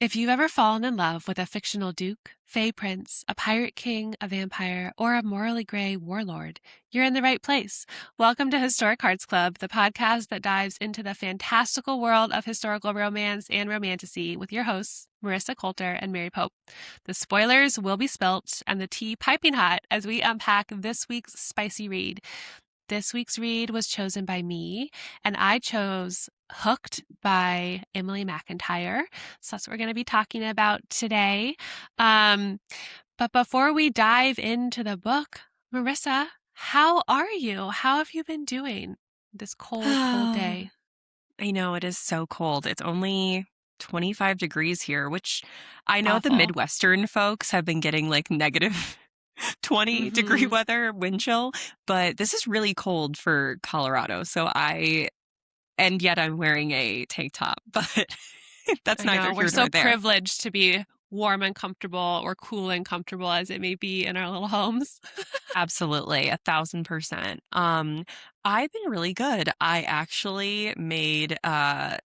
If you've ever fallen in love with a fictional duke, fey prince, a pirate king, a vampire, or a morally gray warlord, you're in the right place. Welcome to Historic Hearts Club, the podcast that dives into the fantastical world of historical romance and romantasy with your hosts, Marisa Coulter and Mary Pope. The spoilers will be spilt and the tea piping hot as we unpack this week's spicy read. This week's read was chosen by me, and I chose Hooked by Emily McIntire. So that's what we're going to be talking about today. But before we dive into the book, Marisa, how are you? How have you been doing this cold, cold day? I know it is so cold. It's only 25 degrees here, which I know the Awful. Midwestern folks have been getting like negative 20-degree weather, wind chill, but this is really cold for Colorado. And yet I'm wearing a tank top, but that's I neither know, we're here so nor there. privileged to be warm and comfortable or cool and comfortable as it may be in our little homes. Absolutely, 1,000%. I've been really good. I actually made a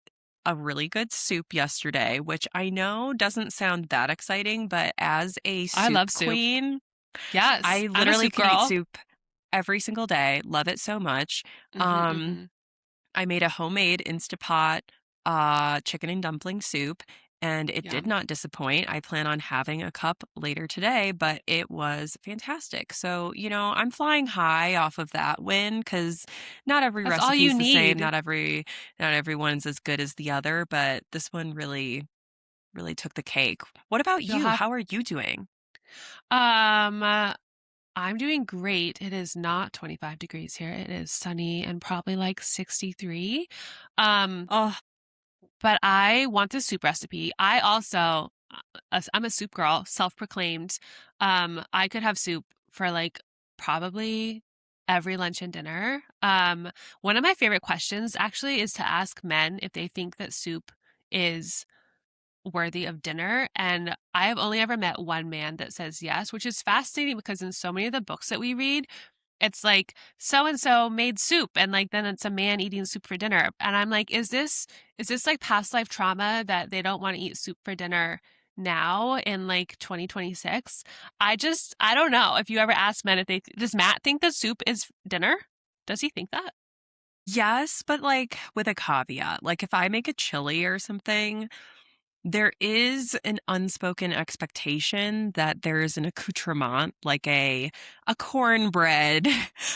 really good soup yesterday, which I know doesn't sound that exciting, but as a I soup love soup. queen, Yes, I I'm a literally soup could eat girl. soup every single day. Love it so much. Mhm, Um, mhm. I made a homemade Instapot chicken and dumpling soup, and it did Yum. not disappoint. I plan on having a cup later today, but it was fantastic. So, I'm flying high off of that win because not every That's all recipe you is the same. need. Not everyone's as good as the other, but this one really, really took the cake. What about You'll you? have How are you doing? um I'm doing great. It is not 25 degrees here. It is sunny and probably like 63. Um Oh, but I want the soup recipe. I also I'm a soup girl, self-proclaimed. I could have soup for like probably every lunch and dinner. One of my favorite questions actually is to ask men if they think that soup is worthy of dinner. And I have only ever met one man that says yes, which is fascinating because in so many of the books that we read, it's like so and so made soup and like then it's a man eating soup for dinner. And I'm like, is this like past life trauma that they don't want to eat soup for dinner now in like 2026? I don't know. If you ever ask men if they does Matt think that soup is dinner? Does he think that? yes, but like with a caveat. Like if I make a chili or something, there is an unspoken expectation that there is an accoutrement, like a cornbread,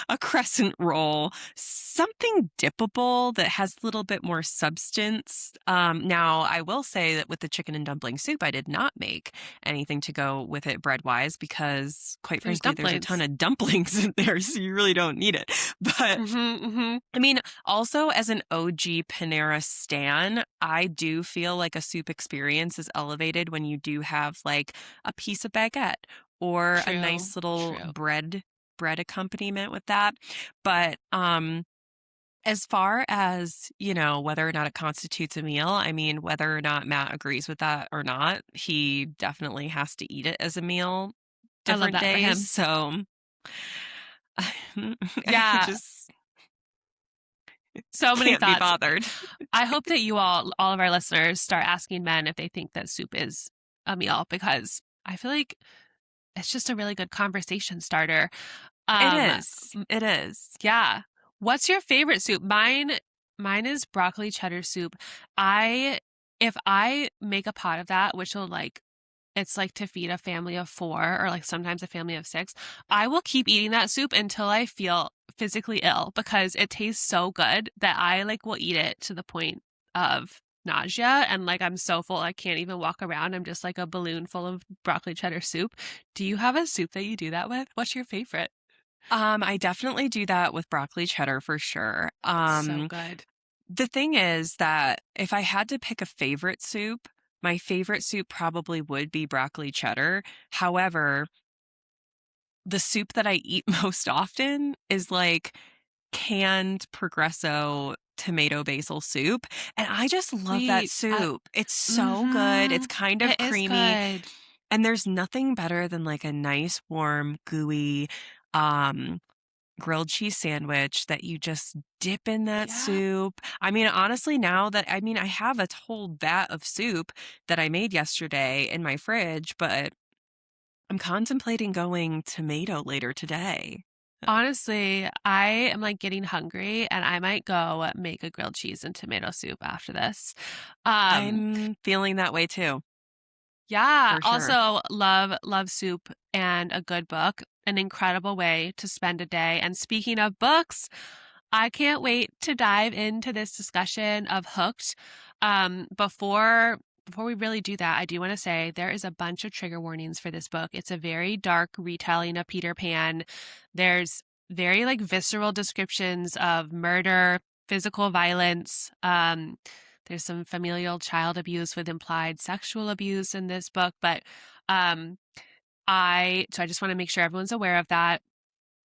a crescent roll, something dippable that has a little bit more substance. Now, I will say that with the chicken and dumpling soup, I did not make anything to go with it bread-wise because, quite There's frankly, there's a ton dumplings. of dumplings in there, so you really don't need it. But Mm-hmm, mm-hmm. I mean, also as an OG Panera stan, I do feel like a soup experience is elevated when you do have like a piece of baguette or a True, nice little true. bread accompaniment with that. But as far as, whether or not it constitutes a meal, I mean, whether or not Matt agrees with that or not, he definitely has to eat it as a meal I love different that for days. him. So I Yeah, just so many can't be thoughts. bothered. I hope that you all of our listeners, start asking men if they think that soup is a meal because I feel like it's just a really good conversation starter. It Um, is. It is. yeah. What's your favorite soup? Mine is broccoli cheddar soup. I if I make a pot of that, which will like it's like to feed a family of four or like sometimes a family of six. I will keep eating that soup until I feel physically ill because it tastes so good that I like will eat it to the point of nausea and like I'm so full I can't even walk around. I'm just like a balloon full of broccoli cheddar soup. Do you have a soup that you do that with? What's your favorite? I definitely do that with broccoli cheddar for sure. It's so good. The thing is that if I had to pick a favorite soup, my favorite soup probably would be broccoli cheddar. However, the soup that I eat most often is like canned Progresso tomato basil soup. And I just love that Sweet. soup. It's so good. It's Mm-hmm. kind of It is creamy. good. And there's nothing better than like a nice, warm, gooey, um, grilled cheese sandwich that you just dip in that Yeah. soup. I mean, honestly, now that I have a whole vat of soup that I made yesterday in my fridge, but I'm contemplating going tomato later today. Honestly, I am like getting hungry and I might go make a grilled cheese and tomato soup after this. Um, I'm feeling that way too, yeah, for sure. also love soup and a good book. An incredible way to spend a day. And speaking of books, I can't wait to dive into this discussion of Hooked. Before we really do that, I do want to say there is a bunch of trigger warnings for this book. It's a very dark retelling of Peter Pan. There's very like visceral descriptions of murder, physical violence. There's some familial child abuse with implied sexual abuse in this book, but um, I just want to make sure everyone's aware of that.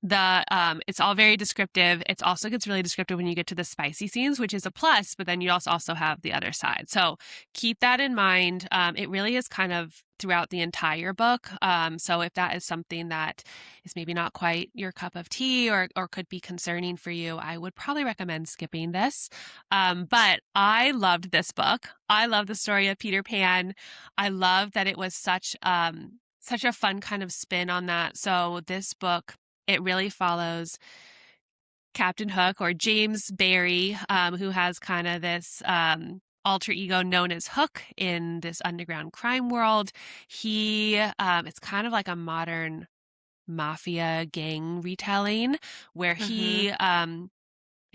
It's all very descriptive. It also gets really descriptive when you get to the spicy scenes, which is a plus, but then you also have the other side. So keep that in mind. It really is kind of throughout the entire book. So if that is something that is maybe not quite your cup of tea or could be concerning for you, I would probably recommend skipping this. But I loved this book. I love the story of Peter Pan. I love that it was such a fun kind of spin on that. So this book, it really follows Captain Hook or James Barry, who has kind of this alter ego known as Hook in this underground crime world. It's kind of like a modern mafia gang retelling where Hmm. he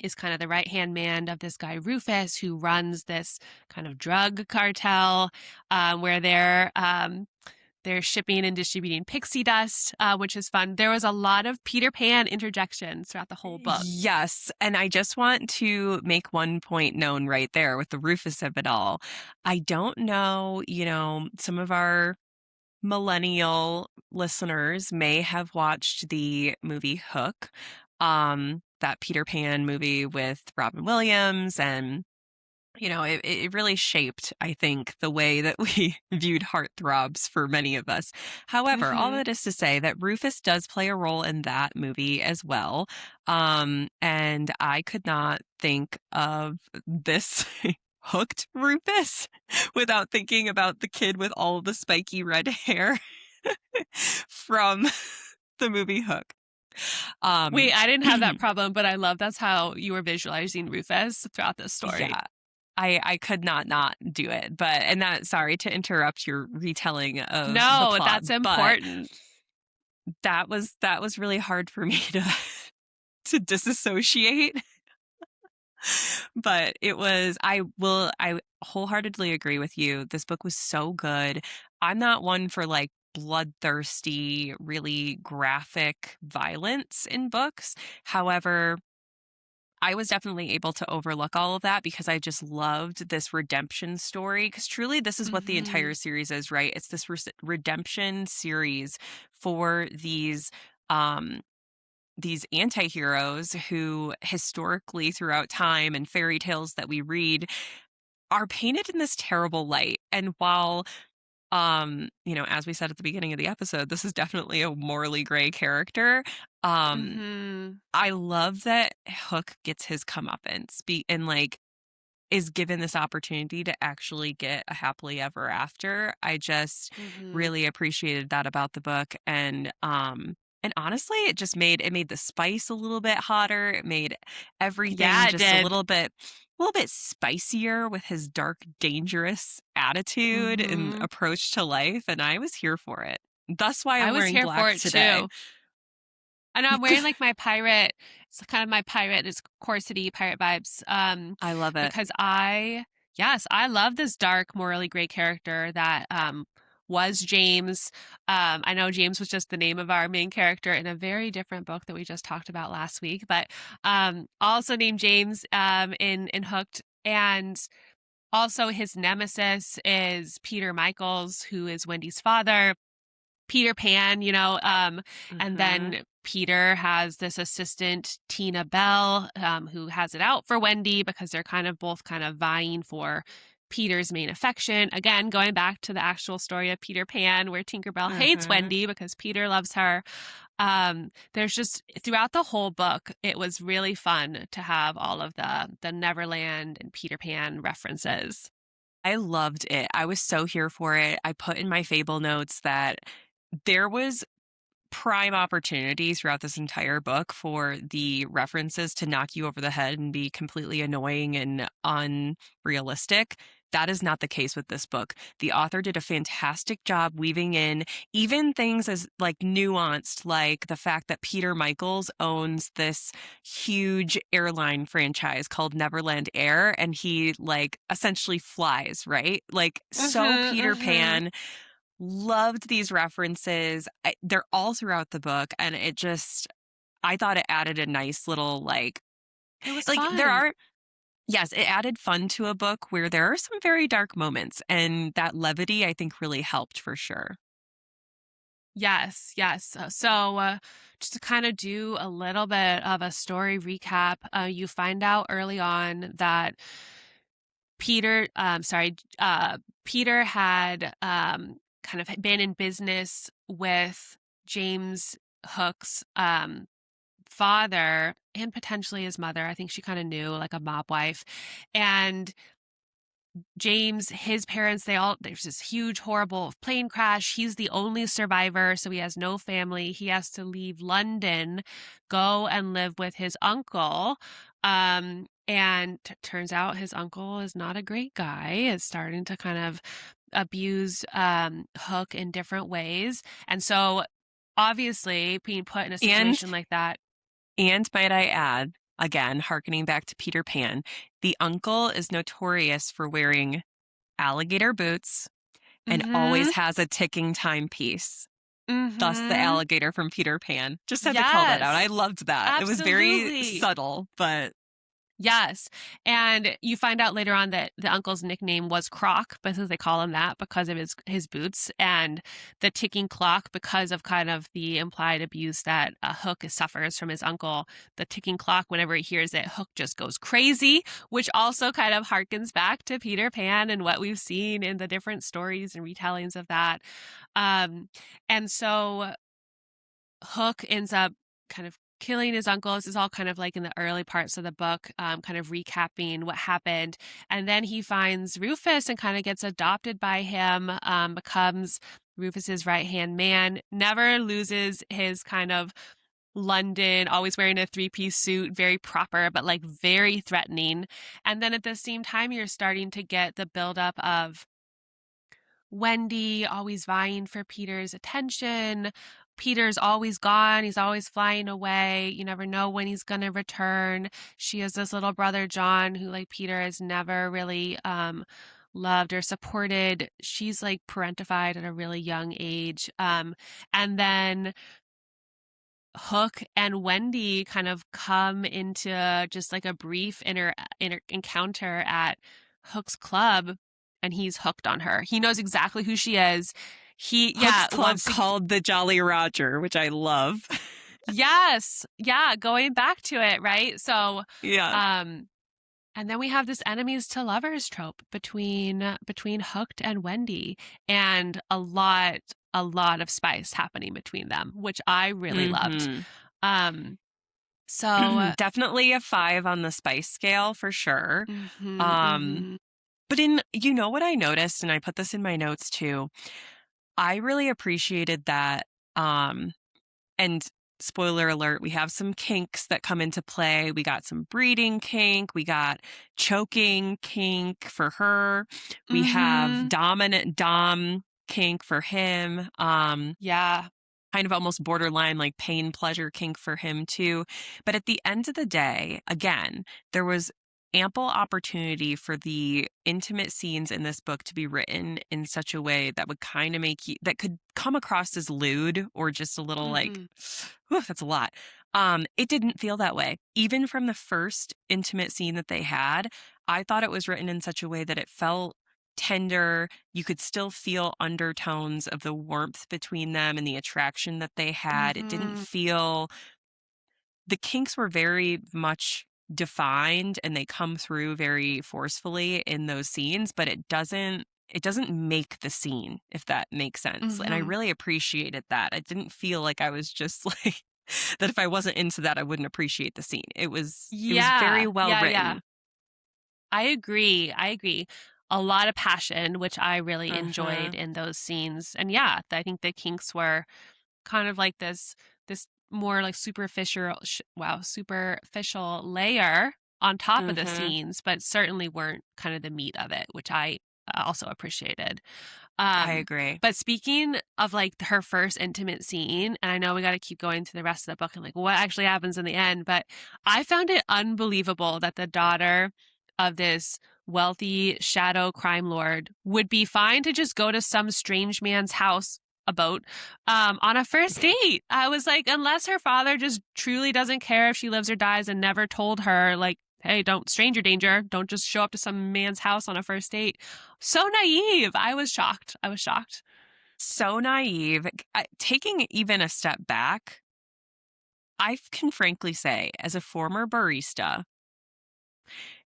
is kind of the right hand man of this guy Rufus, who runs this kind of drug cartel, where they're shipping and distributing pixie dust, which is fun. There was a lot of Peter Pan interjections throughout the whole book. Yes, and I just want to make one point known right there with the Rufus of it all. I don't know, some of our millennial listeners may have watched the movie Hook, that Peter Pan movie with Robin Williams, and it really shaped, I think, the way that we viewed heartthrobs for many of us. However, all Mm-hmm. that is to say that Rufus does play a role in that movie as well. And I could not think of this hooked Rufus without thinking about the kid with all of the spiky red hair from the movie Hook. Um, Wait, I didn't have that problem, but I love that's how you were visualizing Rufus throughout this story. yeah, I could not do it. But and that sorry to interrupt your retelling of the No, plot, that's but important. that was really hard for me to to disassociate. But it was I wholeheartedly agree with you. This book was so good. I'm not one for like bloodthirsty, really graphic violence in books. However, I was definitely able to overlook all of that because I just loved this redemption story. Because truly, this is what the Mm-hmm. entire series is, right? It's this redemption series for um, these anti-heroes who historically throughout time and fairy tales that we read are painted in this terrible light. And while as we said at the beginning of the episode, this is definitely a morally gray character. Um, Mm-hmm. I love that Hook gets his comeuppance and like is given this opportunity to actually get a happily ever after. I just Mm-hmm. really appreciated that about the book, and honestly it made the spice a little bit hotter. It made everything Yeah, it just did. a little bit spicier with his dark dangerous attitude and Mm-hmm. approach to life, and I was here for it. That's why I I'm was wearing here for black it today. too. I know I'm wearing like my pirate. It's kind of my pirate, this corsetty pirate vibes. I love it. Because yes, I love this dark, morally gray character that was James. I know James was just the name of our main character in a very different book that we just talked about last week, but also named James in Hooked. And also his nemesis is Peter Michaels, who is Wendy's father. Peter Pan, and Mhm. then Peter has this assistant, Tina Bell, who has it out for Wendy because they're kind of both kind of vying for Peter's main affection. Again, going back to the actual story of Peter Pan, where Tinkerbell hates Mm-hmm. Wendy because Peter loves her. There's just throughout the whole book, it was really fun to have all of the Neverland and Peter Pan references. I loved it. I was so here for it. I put in my Fable notes that there was prime opportunity throughout this entire book for the references to knock you over the head and be completely annoying and unrealistic. That is not the case with this book. The author did a fantastic job weaving in even things as like nuanced, like the fact that Peter Michaels owns this huge airline franchise called Neverland Air, and he like essentially flies, right? Like so Mm-hmm, Peter mm-hmm. Pan. Loved these references. They're all throughout the book, and I thought it added a nice little It was like there fun. are yes, it added fun to a book where there are some very dark moments, and that levity I think really helped for sure. Yes, yes. So, just to kind of do a little bit of a story recap, you find out early on that Peter had kind of been in business with James Hook's father and potentially his mother. I think she kind of knew, like a mob wife. And James, his parents, there's this huge, horrible plane crash. He's the only survivor, so he has no family. He has to leave London, go and live with his uncle. And turns out his uncle is not a great guy, is starting to kind of abuse Hook in different ways. And so, obviously, being put in a And situation like that. might I add, again, hearkening back to Peter Pan, the uncle is notorious for wearing alligator boots and always Mm-hmm. has a ticking timepiece. Thus the Mm-hmm. alligator from Peter Pan. Just had to call that out. I Yes, loved that. It was very absolutely. subtle, but Yes. And you find out later on that the uncle's nickname was Croc, because they call him that because of his boots, and the ticking clock because of kind of the implied abuse that Hook suffers from his uncle. The ticking clock, whenever he hears it, Hook just goes crazy, which also kind of harkens back to Peter Pan and what we've seen in the different stories and retellings of that. Um, and so Hook ends up kind of killing his uncle. This is all kind of like in the early parts of the book, kind of recapping what happened. And then he finds Rufus and kind of gets adopted by him, becomes Rufus's right-hand man, never loses his kind of London, always wearing a three-piece suit, very proper, but like very threatening. And then at the same time, you're starting to get the buildup of Wendy always vying for Peter's attention. Peter's always gone. He's always flying away. You never know when he's going to return. She has this little brother, John, who, like Peter, has never really loved or supported. She's like parentified at a really young age. And then Hook and Wendy kind of come into just like a brief encounter at Hook's club, and he's hooked on her. He knows exactly who she is. Hook's Club Once again, called the Jolly Roger, which I love. yes, yeah, going back to it, right? So, Yeah. um, and then we have this enemies to lovers trope between Hooked and Wendy, and a lot of spice happening between them, which I really loved. Hmm. Um, so, Definitely a 5 on the spice scale for sure. mhm, Um, mhm, but you know what I noticed, and I put this in my notes too. I really appreciated that. And spoiler alert, we have some kinks that come into play. We got some breeding kink. We got choking kink for her. We have mhm, dominant dom kink for him. yeah, Kind of almost borderline like pain pleasure kink for him too. But at the end of the day, again, there was ample opportunity for the intimate scenes in this book to be written in such a way that would kind of make you that could come across as lewd or just a little like, mhm, whew, that's a lot. It didn't feel that way. Even from the first intimate scene that they had, I thought it was written in such a way that it felt tender. You could still feel undertones of the warmth between them and the attraction that they had. It didn't mhm, feel, the kinks were very much defined and they come through very forcefully in those scenes, but it doesn't make the scene, if that makes sense. And I Mhm. really appreciated that. I didn't feel like I was just like that if I wasn't into that, I wouldn't appreciate the scene. It was very Yeah. well Yeah, yeah. written. I agree, I agree. A lot of passion, which I really enjoyed Mhm. in those scenes, and yeah, I think the kinks were kind of like this more like superficial layer on top of the Mhm. scenes, but certainly weren't kind of the meat of it, which I also appreciated. I Um, agree. but speaking of like her first intimate scene, and I know we got to keep going through the rest of the book and like what actually happens in the end, but I found it unbelievable that the daughter of this wealthy shadow crime lord would be fine to just go to some strange man's house, a boat, on a first date. I was like, unless her father just truly doesn't care if she lives or dies and never told her, like, hey, don't stranger danger, don't just show up to some man's house on a first date. So naive. I was shocked. I was shocked. So naive. Taking even a step back, I can frankly say, as a former barista,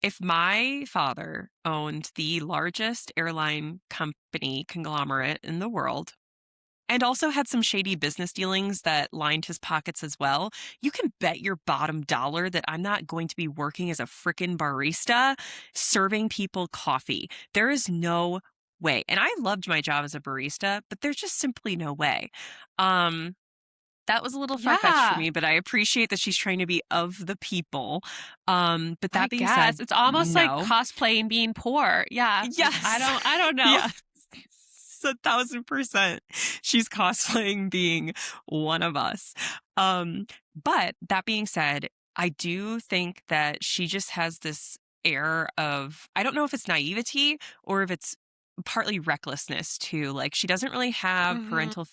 if my father owned the largest airline company conglomerate in the world and also had some shady business dealings that lined his pockets as well, you can bet your bottom dollar that I'm not going to be working as a frickin' barista serving people coffee. There is no way. And I loved my job as a barista, but there's just simply no way. Um, that was a little far-fetched for Yeah, me, but I appreciate that she's trying to be of the people. But I that being guess said, it's almost like no. cosplaying being poor. Yeah, like Yes. I don't know. Yes. 1,000%. She's cosplaying being one of us. But that being said, I do think that she just has this air of, I don't know if it's naivety or if it's partly recklessness too. Like she doesn't really have Mhm. parental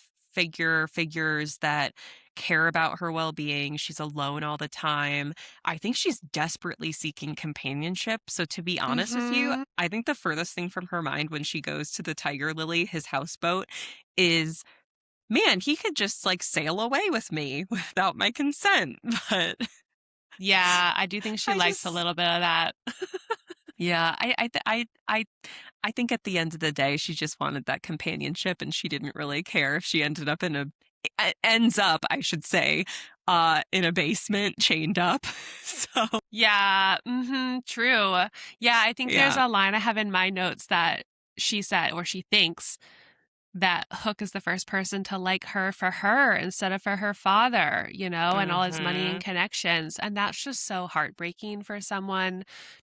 figures that care about her well-being. She's alone all the time. I think she's desperately seeking companionship. So to be honest with you, Mhm. I think the furthest thing from her mind when she goes to the Tiger Lily, his houseboat, is man, he could just like sail away with me without my consent. But Yeah, I do think she I likes a just little bit of that. yeah, I think at the end of the day, she just wanted that companionship, and she didn't really care if she ended up ends up, I should say, in a basement chained up. So Yeah, true. Yeah, I think there's yeah. a line I have in my notes that she said, or she thinks that Hook is the first person to like her for her instead of for her father, and all his money and Hmm. connections. And that's just so heartbreaking for someone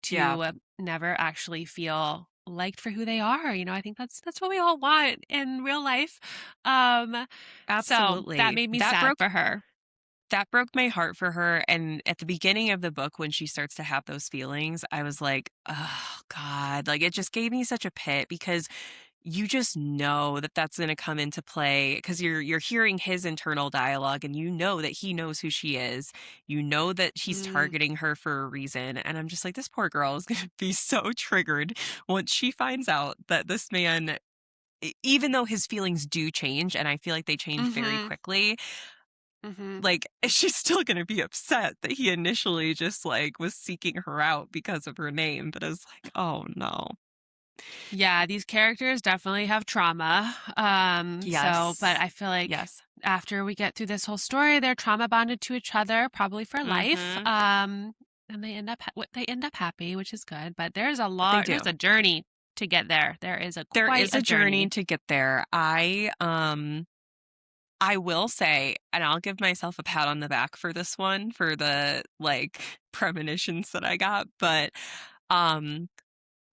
Yeah, to never actually feel liked for who they are. I think that's what we all want in real life. Um, so that absolutely. made me That sad broke for her. that broke my heart for her. And at the beginning of the book, when she starts to have those feelings, I was like, oh God, like it just gave me such a pit because you just know that that's going to come into play because you're hearing his internal dialogue and you know that he knows who she is. You know that he's Mm, targeting her for a reason. And I'm just like, this poor girl is going to be so triggered once she finds out that this man, even though his feelings do change, and I feel like they change very mm-hmm. quickly, Mm-hmm. like she's still going to be upset that he initially just like was seeking her out because of her name. But I was like, oh no. Yeah, these characters definitely have trauma. But Yes. I feel like Yes. after we get through this whole story, they're trauma bonded to each other, probably for life. Mm-hmm. And they end up happy, which is good. But They there's do. a journey to get there. There is a There quite is a a journey journey. to get there. I will say, and I'll give myself a pat on the back for this one for the like premonitions that I got, but um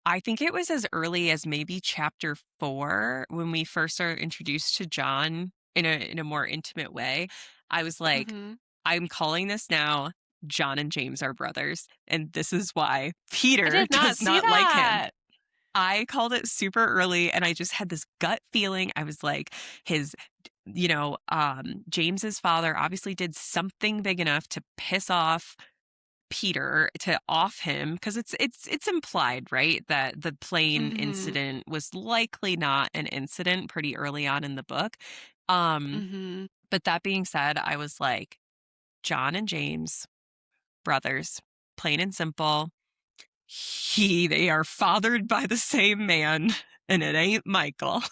I think it was as early as maybe chapter 4 when we first are introduced to John in a more intimate way. I was like, Mm-hmm. I'm calling this now John and James are brothers, and this is why I Peter did not does see not like him. that. I called it super early and I just had this gut feeling. I was like, his, James's father obviously did something big enough to piss off Peter to off him because it's implied, right, that the plane Mm-hmm. incident was likely not an incident pretty early on in the book. Um, Mm-hmm. but that being said, I was like, John and James, brothers. plain and simple. They are fathered by the same man, and it ain't Michael.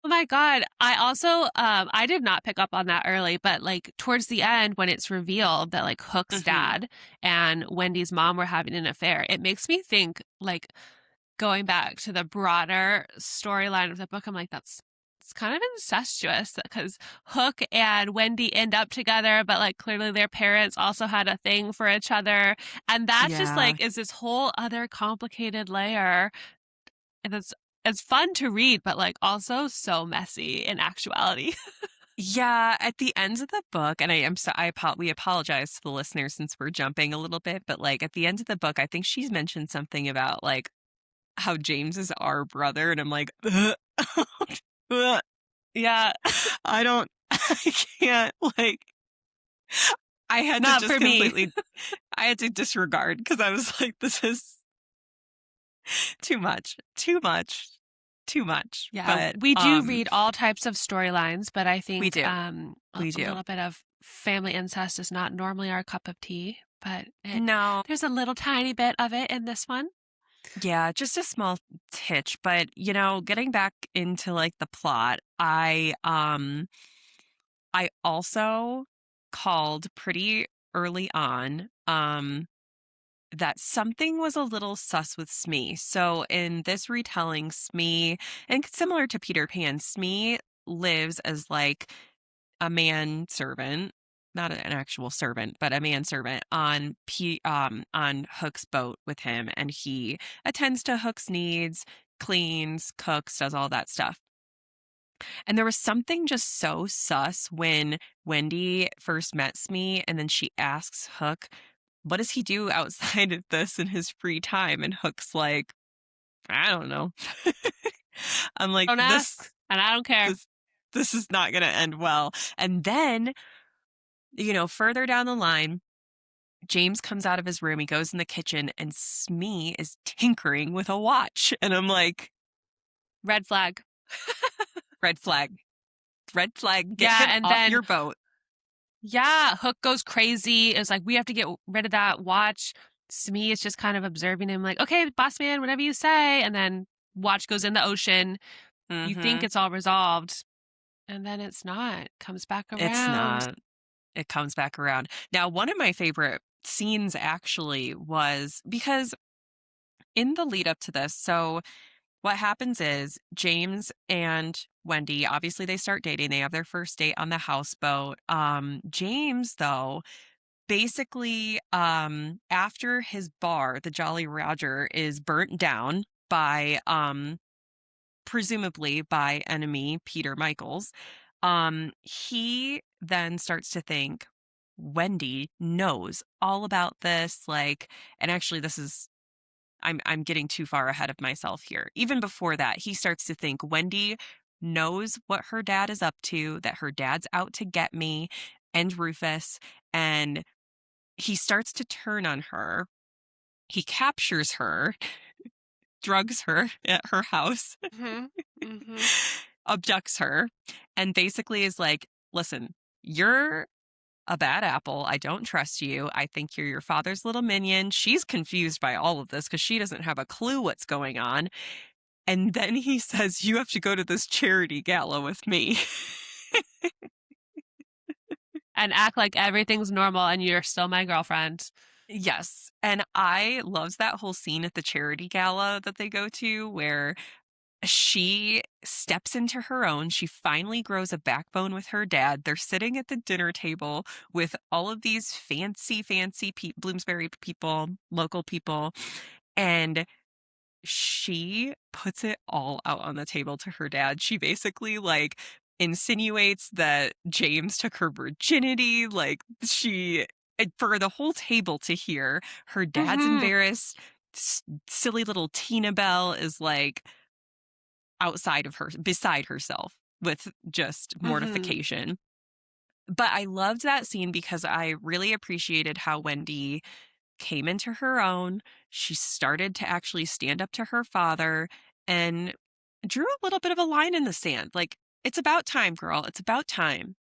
Oh my God. I also I did not pick up on that early, but like towards the end when it's revealed that like Hook's Hmm. dad and Wendy's mom were having an affair, it makes me think like going back to the broader storyline of the book, I'm like, that's it's kind of incestuous because Hook and Wendy end up together, but like clearly their parents also had a thing for each other. And that just Yeah. like is this whole other complicated layer. And it's fun to read, but like also so messy in actuality. Yeah, at the end of the book, and I am so we apologize to the listeners since we're jumping a little bit, but like at the end of the book, I think she's mentioned something about like how James is our brother, and I'm like, ugh, ugh, Yeah, I don't, I can't, like, I had to not just for me. completely, I had to disregard because I was like, this is too much, too much, too much. Yeah, But we do read all types of storylines, but I we think do, a we do. little bit of family incest is not normally our cup of tea, but No, there's a little tiny bit of it in this one. yeah, just a small titch, but getting back into like the plot, I also called pretty early on that something was a little sus with Smee. So in this retelling, Smee, and similar to Peter Pan, Smee lives as like a manservant, not an actual servant, but a manservant on Hook's boat with him, and he attends to Hook's needs, cleans, cooks, does all that stuff. And there was something just so sus when Wendy first met Smee, and then she asks Hook, "What does he do outside of this in his free time?" And Hook's like, "I don't know." I'm like, Don't ask, and I don't care. this this is not going to end well. And then further down the line, James comes out of his room, he goes in the kitchen, and Smee is tinkering with a watch. And I'm like, Red flag. red flag, red flag, get Yeah, him and off then your boat. yeah, Hook goes crazy. It's like we have to get rid of that watch. Smee is just kind of observing him, like, okay, boss man, whatever you say. And then watch goes in the ocean. You think Hmm. it's all resolved, and then it's not. Comes back It's around. not. It comes back around. Now, one of my favorite scenes actually was because in the lead up to this, so what happens is James and Wendy, obviously they start dating. They have their first date on the houseboat. James, though, basically, after his bar, the Jolly Roger, is burnt down by presumably by enemy Peter Michaels, he then starts to think Wendy knows all about this, like, and actually this is I'm getting too far ahead of myself here. Even before that, he starts to think Wendy knows what her dad is up to, that her dad's out to get me and Rufus, and he starts to turn on her. He captures her, drugs her at her house, Hmm. Hmm. abducts her, and basically is like, listen, you're a bad apple. I don't trust you. I think you're your father's little minion. She's confused by all of this because she doesn't have a clue what's going on. And then he says, you have to go to this charity gala with me. And act like everything's normal and you're still my girlfriend. Yes. And I loves that whole scene at the charity gala that they go to where she steps into her own. She finally grows a backbone with her dad. They're sitting at the dinner table with all of these fancy Bloomsbury people, local people, and she puts it all out on the table to her dad. She basically like insinuates that James took her virginity, like for the whole table to hear. Her dad's Hmm. embarrassed. Silly little Tina Bell is like outside of her, beside herself with just Hmm. mortification. But I loved that scene because I really appreciated how Wendy came into her own. She started to actually stand up to her father and drew a little bit of a line in the sand. Like, it's about time, girl. It's about time.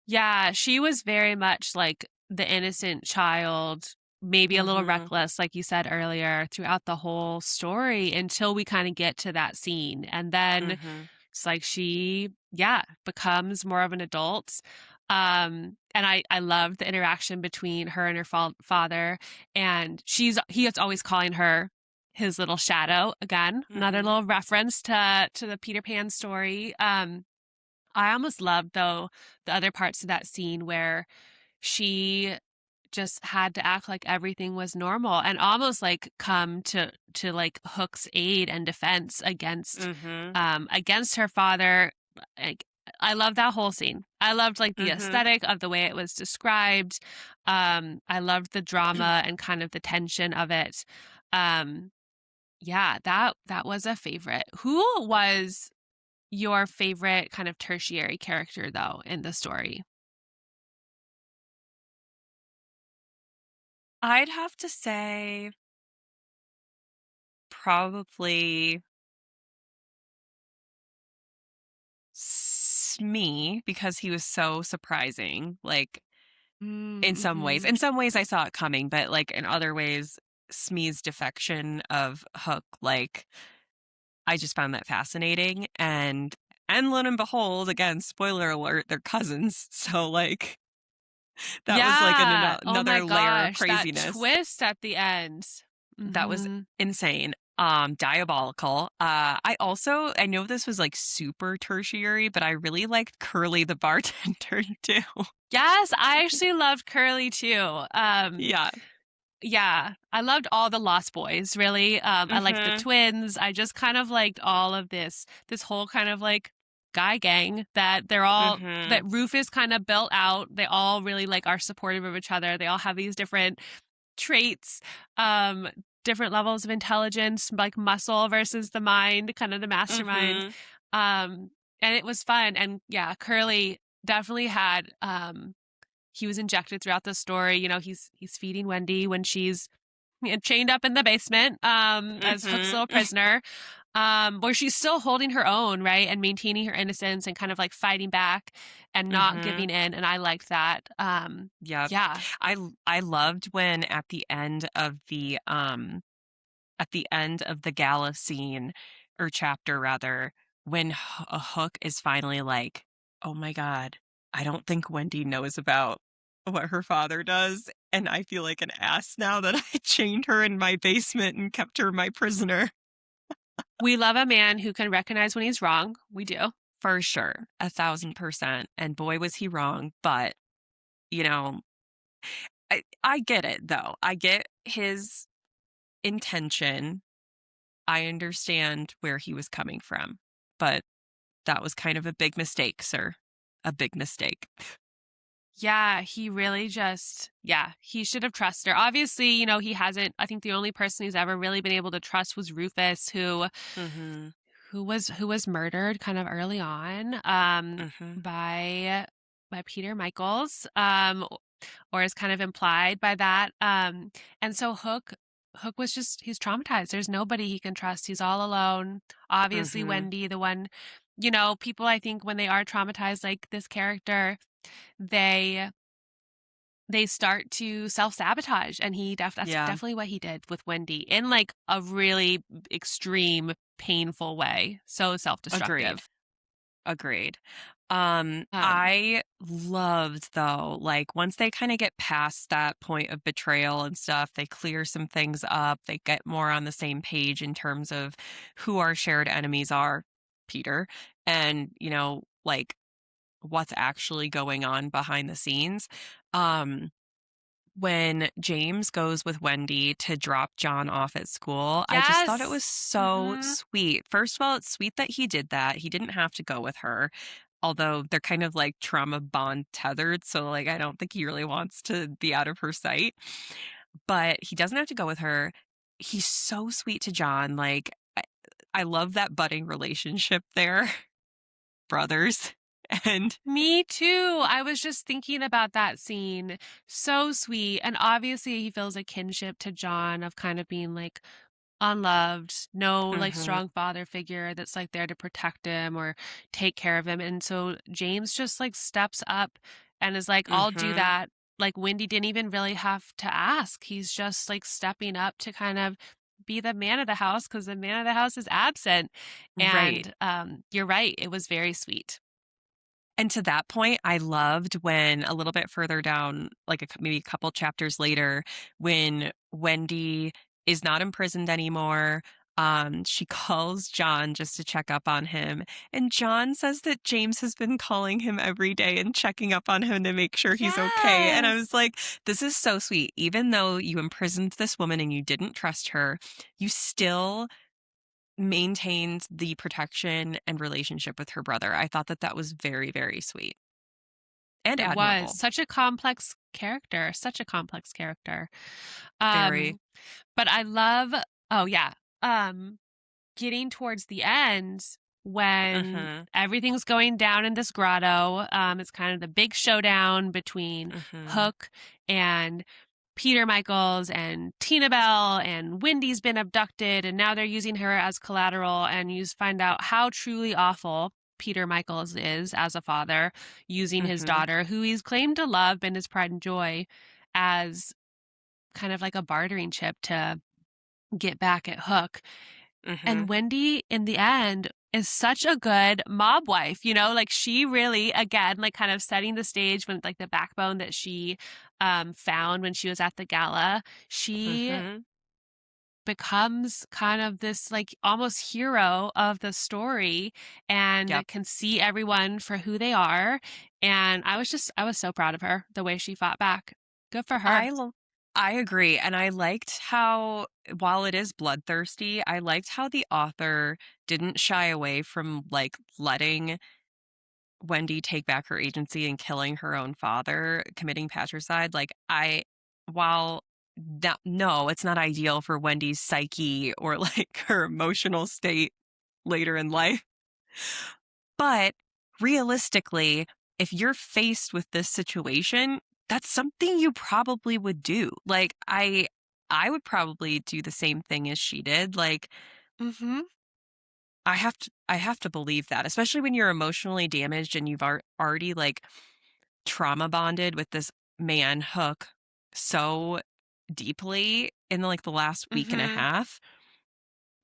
Yeah, she was very much like the innocent child, maybe a little Mhm. reckless, like you said earlier, throughout the whole story until we kind of get to that scene. And then Mhm. it's like she, yeah, becomes more of an adult. And I love the interaction between her and her father. And he is always calling her his little shadow again, another Mhm. little reference to the Peter Pan story. I almost loved though the other parts of that scene where she just had to act like everything was normal and almost like come to like Hook's aid and defense Mhm. against her father. Like, I love that whole scene. I loved like the Mhm. aesthetic of the way it was described. I loved the drama and kind of the tension of it. Um, yeah, that was a favorite. Who was your favorite kind of tertiary character though in the story? I'd have to say probably Smee because he was so surprising, like, in some ways. Mm-hmm. In some ways, I saw it coming, but, like, in other ways, Smee's defection of Hook, like, I just found that fascinating, and lo and behold, again, spoiler alert, they're cousins, so, like, that was, like, Yeah. Oh my another layer of gosh, that craziness. twist at the end. That was Mhm. insane. Diabolical. I know this was, like, super tertiary, but I really liked Curly the bartender too. Yes, I actually loved Curly too. Yeah. Yeah, I loved all the Lost Boys, really. I liked the Mhm. twins. I just kind of liked all of this whole kind of like guy gang that that Mhm. Rufus kind of built out. They all really like are supportive of each other. They all have these different traits, um, different levels of intelligence, like muscle versus the mind, kind of the mastermind. Mhm. Um, and it was fun. And yeah, Curly definitely had he was injected throughout the story. You know, he's feeding Wendy when she's chained up in the basement, as Hook's Mhm. little prisoner, where she's still holding her own, right, and maintaining her innocence and kind of like fighting back and not Mhm. giving in. And I liked that. Yep. Yeah, I loved when at the end of the gala scene or chapter rather, when a Hook is finally like, "Oh my god, I don't think Wendy knows about what her father does, and I feel like an ass now that I chained her in my basement and kept her my prisoner." we love a man who can recognize when he's wrong. We do. For sure, 1,000%, and boy was he wrong, but, you know, I get it though. I get his intention. I understand where he was coming from, but that was kind of a big mistake, sir. A big mistake. Yeah, he really yeah, he should have trusted her. Obviously, you know, he hasn't. I think the only person he's ever really been able to trust was Rufus, Mhm. who was murdered kind of early on Mhm. by Peter Michaels, or is kind of implied by that. And so Hook was just he's traumatized. There's nobody he can trust. He's all alone. Obviously, Mhm. Wendy, the one, you know, people I think when they are traumatized like this character, they they start to self-sabotage, and that's Yeah, definitely what he did with Wendy in like a really extreme painful way, so agreed. self-destructive. Agreed. um I loved though, like once they kind of get past that point of betrayal and stuff, they clear some things up, they get more on the same page in terms of who our shared enemies are, Peter, and like what's actually going on behind the scenes. Um, when James goes with Wendy to drop John off at school, I just thought it yes. was so Hmm. sweet. First of all, it's sweet that he did that. He didn't have to go with her, although they're kind of like trauma bond tethered. So, like, I don't think he really wants to be out of her sight, but he doesn't have to go with her. He's so sweet to John. Like, I love that budding relationship there, brothers. And Me too. I was just thinking about that scene. So sweet. And obviously he feels a kinship to John of kind of being like unloved, no like Mhm, strong father figure that's like there to protect him or take care of him. And so James just like steps up and is like, I'll do mhm, that. like Wendy didn't even really have to ask. He's just like stepping up to kind of be the man of the house because the man of the house is absent. Right. And you're right, it was very sweet. And to that point, I loved when a little bit further down, like maybe a couple chapters later, when Wendy is not imprisoned anymore. She calls John just to check up on him. And John says that James has been calling him every day and checking up on him to make sure he's okay. And I Yes. was like, this is so sweet. Even though you imprisoned this woman and you didn't trust her, you still maintained the protection and relationship with her brother. I thought that that was very, very sweet and It was admirable. such a complex character, such a complex character. Very. Um, but I love, oh yeah, um, getting towards the end when Mhm. everything's going down in this grotto. It's kind of the big showdown between Mhm. Hook and Peter Michaels and Tina Bell, and Wendy's been abducted and now they're using her as collateral, and you find out how truly awful Peter Michaels is as a father, using his Mhm. daughter, who he's claimed to love, been his pride and joy, as kind of like a bartering chip to get back at Hook. And Mhm. Wendy, in the end, is such a good mob wife, you know, like she really, again, like kind of setting the stage when like the backbone that she found when she was at the gala. She Mhm. becomes kind of this like almost hero of the story and Yep. can see everyone for who they are. And I was so proud of her, the way she fought back. Good for her. I lo I agree, and I liked how while it is bloodthirsty, I liked how the author didn't shy away from, like, letting Wendy take back her agency and killing her own father, committing patricide. Like, I while no, it's not ideal for Wendy's psyche or, like, her emotional state later in life, but realistically, if you're faced with this situation, that's something you probably would do. Like, I would probably do the same thing as she did. Like, Mm-hmm. I have to believe that, especially when you're emotionally damaged and you've already, like, trauma bonded with this man, Hook, so deeply in, like, the last week and a Mm-hmm. half.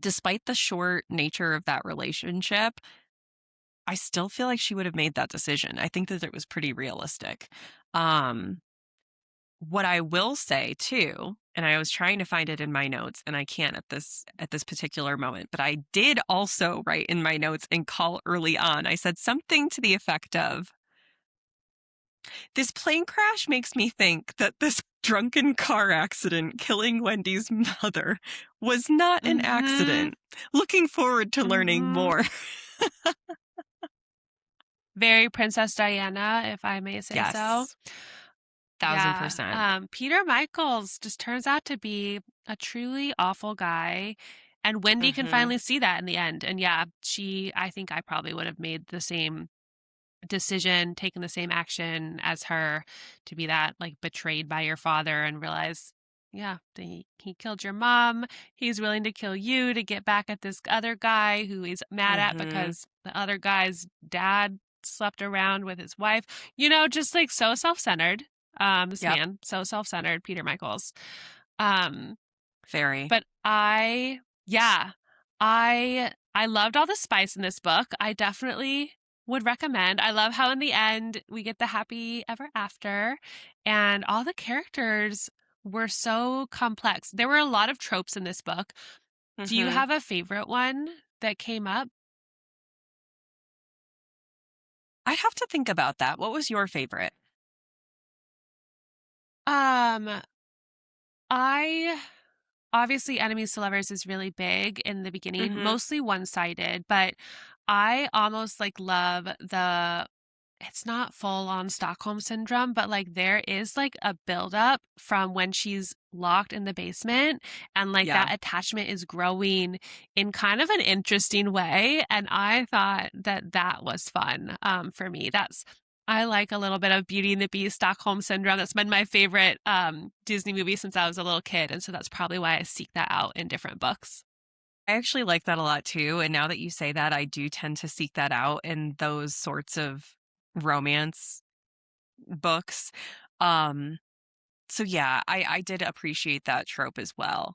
Despite the short nature of that relationship, I still feel like she would have made that decision. I think that it was pretty realistic. Um, what I will say too, and I was trying to find it in my notes and I can't at this particular moment, but I did also write in my notes and call early on. I said something to the effect of, this plane crash makes me think that this drunken car accident killing Wendy's mother was not an Mm-hmm. accident. Looking forward to learning Mm-hmm. more. Very Princess Diana, if I may say so. Yes, Yeah. 1000%. Peter Michaels just turns out to be a truly awful guy. And Wendy can Mhm. finally see that in the end. And yeah, I think I probably would have made the same decision, taken the same action as her, to be that like betrayed by your father and realize, yeah, he killed your mom. He's willing to kill you to get back at this other guy who he's mad at Mhm. because the other guy's dad slept around with his wife. You know, just like so self-centered. This Yep, man, so self-centered, Peter Michaels. Um, very. but yeah, I loved all the spice in this book. I definitely would recommend. I love how in the end we get the happy ever after, and all the characters were so complex. There were a lot of tropes in this book. Do you Mhm. have a favorite one that came up? I'd have to think about that. What was your favorite? Um, I obviously enemies to lovers is really big in the beginning, Mhm. mostly one-sided, but I almost like love the it's not full on Stockholm syndrome, but like there is like a buildup from when she's locked in the basement, and like Yeah. that attachment is growing in kind of an interesting way. And I thought that that was fun for me. I like a little bit of Beauty and the Beast, Stockholm syndrome. That's been my favorite Disney movie since I was a little kid. And so that's probably why I seek that out in different books. I actually like that a lot too, and now that you say that, I do tend to seek that out in those sorts of romance books. So yeah, I did appreciate that trope as well.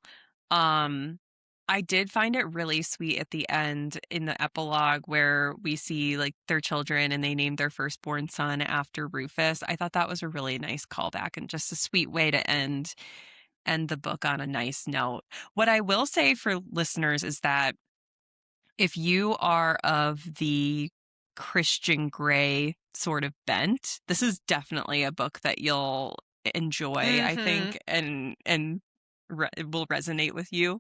Um, I did find it really sweet at the end in the epilogue where we see like their children and they named their firstborn son after Rufus. I thought that was a really nice callback and just a sweet way to end the book on a nice note. What I will say for listeners is that if you are of the Christian Grey sort of bent, this is definitely a book that you'll enjoy, I Mhm. think, and it will resonate with you.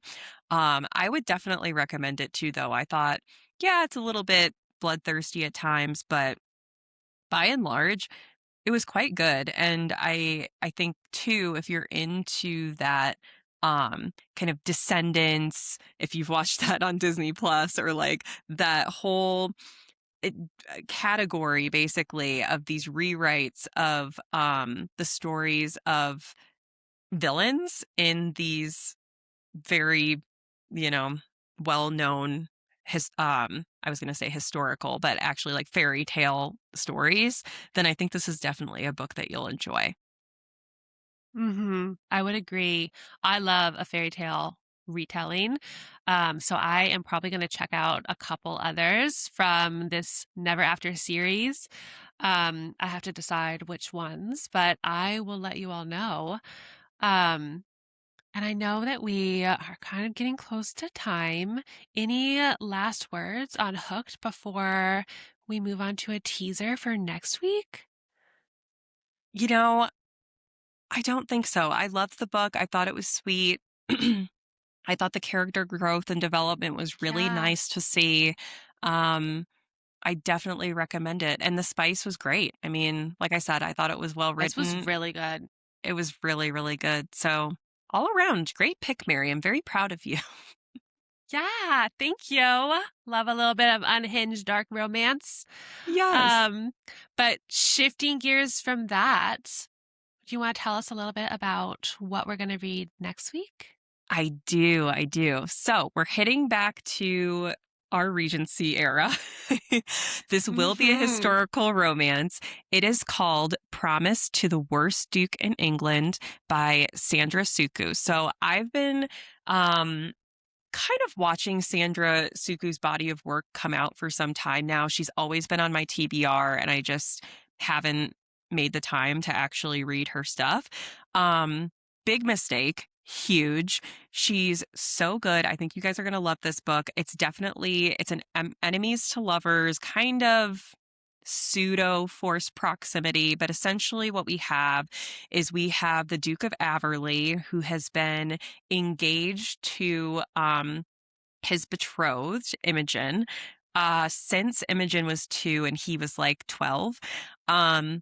I would definitely recommend it too, though. I thought, yeah, it's a little bit bloodthirsty at times, but by and large, it was quite good. And I think too, if you're into that kind of Descendants, if you've watched that on Disney Plus, or like that whole it, category basically of these rewrites of the stories of villains in these very, you know, well-known I was going to say historical, but actually like fairy tale stories, then I think this is definitely a book that you'll enjoy. Mhm. I would agree. I love a fairy tale retelling. So I am probably going to check out a couple others from this Never After series. I have to decide which ones, but I will let you all know. Um, and I know that we are kind of getting close to time. Any last words on Hooked before we move on to a teaser for next week? You know, I don't think so. I loved the book. I thought it was sweet. I thought the character growth and development was really Yeah, nice to see. Um, I definitely recommend it. And the spice was great. I mean, like I said, I thought it was well this was written. really good. It was really, really good. So, all around, great pick, Mary. I'm very proud of you. Yeah, thank you. Love a little bit of unhinged dark romance. Yes. Um, but shifting gears from that, do you want to tell us a little bit about what we're going to read next week? I do. I do. So, we're hitting back to our Regency era. This will be a Mm-hmm. historical romance. It is called Promise to the Worst Duke in England by Sandra Suku. So, I've been um kind of watching Sandra Suku's body of work come out for some time now. She's always been on my TBR, and I just haven't made the time to actually read her stuff. Um, Big mistake, huge. She's so good. I think you guys are going to love this book. It's an enemies to lovers kind of pseudo forced proximity, but essentially what we have is we have the Duke of Averley, who has been engaged to his betrothed, Imogen, since Imogen was 2 and he was like 12.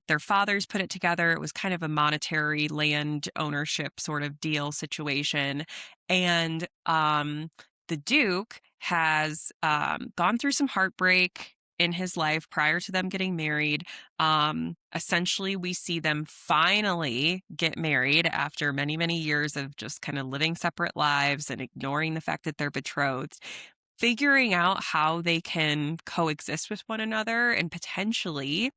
Their fathers put it together. It was kind of a monetary land ownership sort of deal situation. And the Duke has gone through some heartbreak in his life prior to them getting married. Essentially, we see them finally get married after many, many years of just kind of living separate lives and ignoring the fact that they're betrothed, figuring out how they can coexist with one another and potentially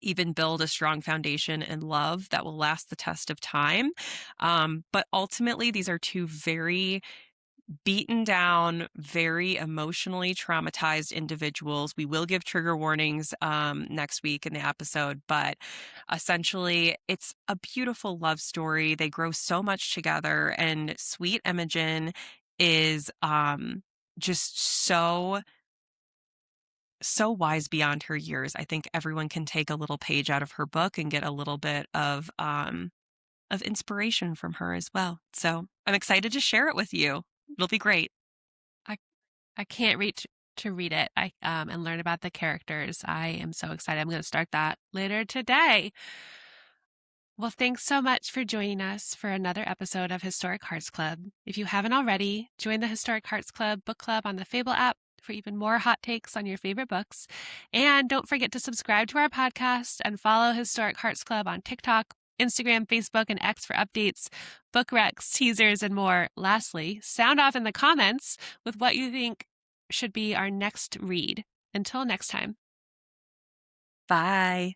even build a strong foundation in love that will last the test of time. But ultimately, these are two very beaten down, very emotionally traumatized individuals. We will give trigger warnings next week in the episode, but essentially, it's a beautiful love story. They grow so much together, and sweet Imogen is just so wise beyond her years. I think everyone can take a little page out of her book and get a little bit of inspiration from her as well. So I'm excited to share it with you. It'll be great. I I can't wait to read it. I and learn about the characters. I am so excited. I'm going to start that later today. Well, thanks so much for joining us for another episode of Historic Hearts Club. If you haven't already, join the Historic Hearts Club book club on the Fable app for even more hot takes on your favorite books. And don't forget to subscribe to our podcast and follow Historic Hearts Club on TikTok, Instagram, Facebook, and X for updates, book recs, teasers, and more. Lastly, sound off in the comments with what you think should be our next read. Until next time. Bye.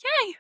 Yay!